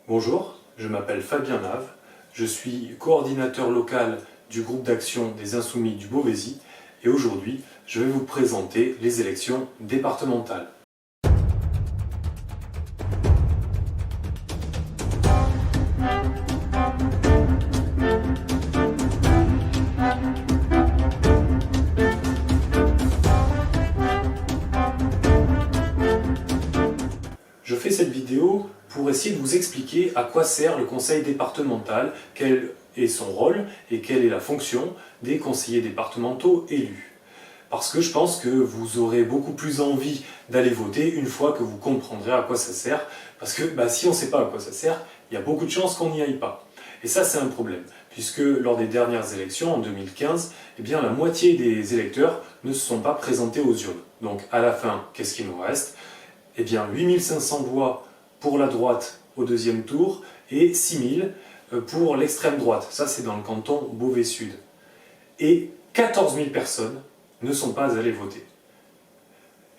Bonjour, je m'appelle Fabien Nave, je suis coordinateur local du groupe d'action des Insoumis du Beauvaisis et aujourd'hui je vais vous présenter les élections départementales. Je fais cette vidéo pour essayer de vous expliquer à quoi sert le conseil départemental, quel est son rôle et quelle est la fonction des conseillers départementaux élus. Parce que je pense que vous aurez beaucoup plus envie d'aller voter une fois que vous comprendrez à quoi ça sert. Parce que si on ne sait pas à quoi ça sert, il y a beaucoup de chances qu'on n'y aille pas. Et ça, c'est un problème, puisque lors des dernières élections, en 2015, la moitié des électeurs ne se sont pas présentés aux urnes. Donc à la fin, qu'est-ce qu'il nous reste ? 8500 voix pour la droite au deuxième tour et 6000 pour l'extrême droite. Ça, c'est dans le canton Beauvais-Sud. Et 14 000 personnes ne sont pas allées voter.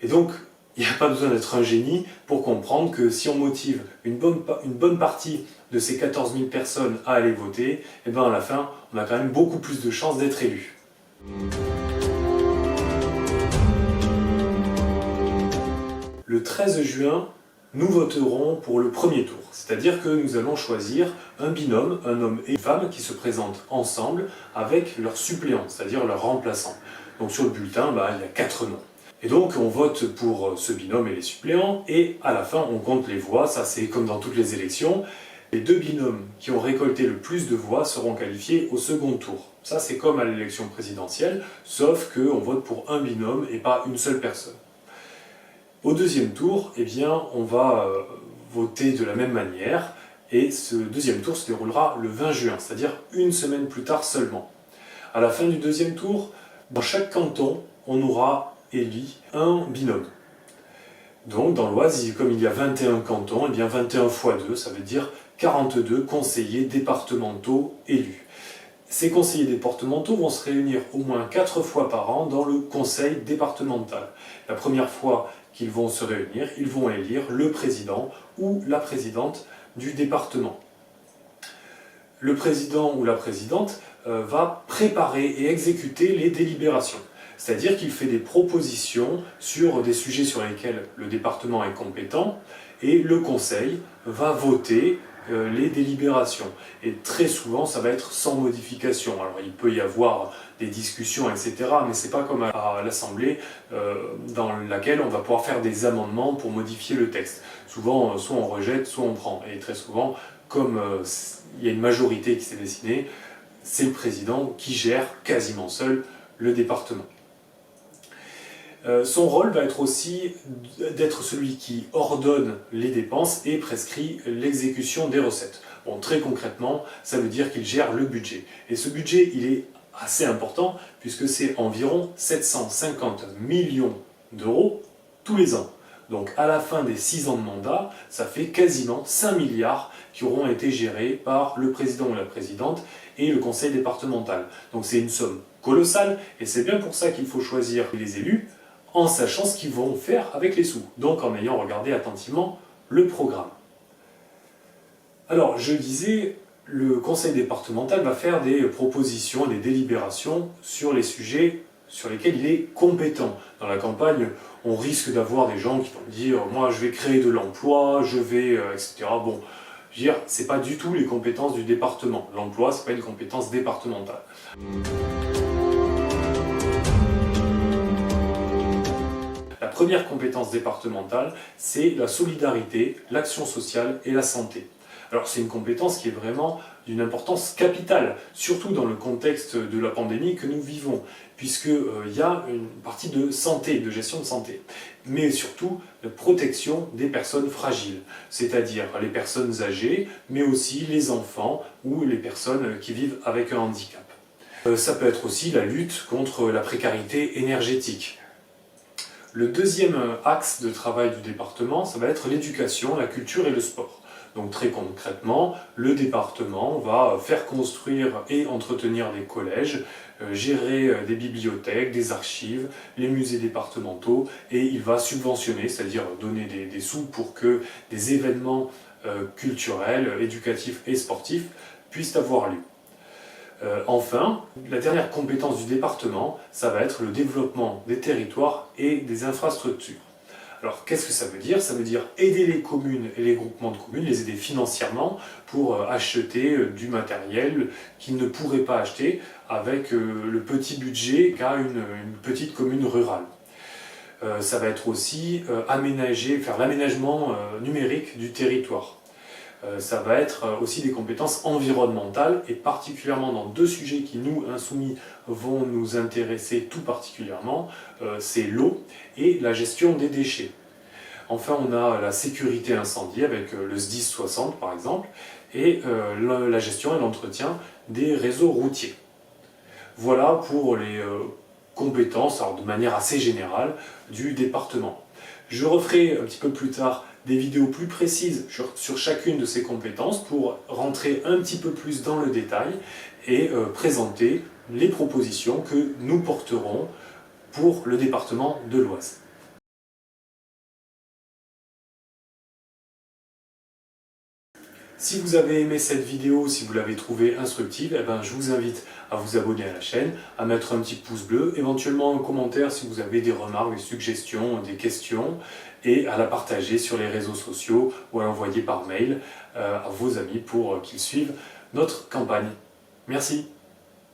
Et donc, il n'y a pas besoin d'être un génie pour comprendre que si on motive une bonne partie de ces 14 000 personnes à aller voter, à la fin, on a quand même beaucoup plus de chances d'être élu. Le 13 juin, nous voterons pour le premier tour, c'est-à-dire que nous allons choisir un binôme, un homme et une femme qui se présentent ensemble avec leur suppléant, c'est-à-dire leur remplaçant. Donc sur le bulletin, il y a 4 noms. Et donc on vote pour ce binôme et les suppléants, et à la fin on compte les voix, ça c'est comme dans toutes les élections. Les 2 binômes qui ont récolté le plus de voix seront qualifiés au second tour. Ça c'est comme à l'élection présidentielle, sauf qu'on vote pour un binôme et pas une seule personne. Au deuxième tour, on va voter de la même manière et ce deuxième tour se déroulera le 20 juin, c'est-à-dire une semaine plus tard seulement. À la fin du deuxième tour, dans chaque canton, on aura élu un binôme. Donc dans l'Oise, comme il y a 21 cantons, 21 x 2, ça veut dire 42 conseillers départementaux élus. Ces conseillers départementaux vont se réunir au moins 4 fois par an dans le conseil départemental. La première fois qu'ils vont se réunir, ils vont élire le président ou la présidente du département. Le président ou la présidente va préparer et exécuter les délibérations. C'est-à-dire qu'il fait des propositions sur des sujets sur lesquels le département est compétent et le conseil va voter les délibérations. Et très souvent, ça va être sans modification. Alors, il peut y avoir des discussions, etc., mais c'est pas comme à l'Assemblée dans laquelle on va pouvoir faire des amendements pour modifier le texte. Souvent, soit on rejette, soit on prend. Et très souvent, comme il y a une majorité qui s'est dessinée, c'est le président qui gère quasiment seul le département. Son rôle va être aussi d'être celui qui ordonne les dépenses et prescrit l'exécution des recettes. Bon, très concrètement, ça veut dire qu'il gère le budget. Et ce budget, il est assez important puisque c'est environ 750 millions d'euros tous les ans. Donc à la fin des 6 ans de mandat, ça fait quasiment 5 milliards qui auront été gérés par le président ou la présidente et le conseil départemental. Donc c'est une somme colossale et c'est bien pour ça qu'il faut choisir les élus en sachant ce qu'ils vont faire avec les sous, donc en ayant regardé attentivement le programme. Alors, je disais, le conseil départemental va faire des propositions, des délibérations sur les sujets sur lesquels il est compétent. Dans la campagne, on risque d'avoir des gens qui vont dire « moi je vais créer de l'emploi, je vais... etc. » Bon, je veux dire, c'est pas du tout les compétences du département. L'emploi, c'est pas une compétence départementale. La première compétence départementale, c'est la solidarité, l'action sociale et la santé. Alors c'est une compétence qui est vraiment d'une importance capitale, surtout dans le contexte de la pandémie que nous vivons, puisqu'il y a une partie de santé, de gestion de santé, mais surtout de protection des personnes fragiles, c'est-à-dire les personnes âgées, mais aussi les enfants ou les personnes qui vivent avec un handicap. Ça peut être aussi la lutte contre la précarité énergétique. Le deuxième axe de travail du département, ça va être l'éducation, la culture et le sport. Donc très concrètement, le département va faire construire et entretenir des collèges, gérer des bibliothèques, des archives, les musées départementaux et il va subventionner, c'est-à-dire donner des sous pour que des événements culturels, éducatifs et sportifs puissent avoir lieu. Enfin, la dernière compétence du département, ça va être le développement des territoires et des infrastructures. Alors, qu'est-ce que ça veut dire? Ça veut dire aider les communes et les groupements de communes, les aider financièrement pour acheter du matériel qu'ils ne pourraient pas acheter avec le petit budget qu'a une petite commune rurale. Ça va être aussi faire l'aménagement numérique du territoire. Ça va être aussi des compétences environnementales et particulièrement dans deux sujets qui nous, insoumis, vont nous intéresser tout particulièrement, c'est l'eau et la gestion des déchets. Enfin, on a la sécurité incendie avec le SDIS 60 par exemple et la gestion et l'entretien des réseaux routiers. Voilà pour les compétences, alors de manière assez générale, du département. Je referai un petit peu plus tard des vidéos plus précises sur chacune de ces compétences pour rentrer un petit peu plus dans le détail et présenter les propositions que nous porterons pour le département de l'Oise. Si vous avez aimé cette vidéo, si vous l'avez trouvée instructive, je vous invite à vous abonner à la chaîne, à mettre un petit pouce bleu, éventuellement un commentaire si vous avez des remarques, des suggestions, des questions, et à la partager sur les réseaux sociaux ou à l'envoyer par mail à vos amis pour qu'ils suivent notre campagne. Merci.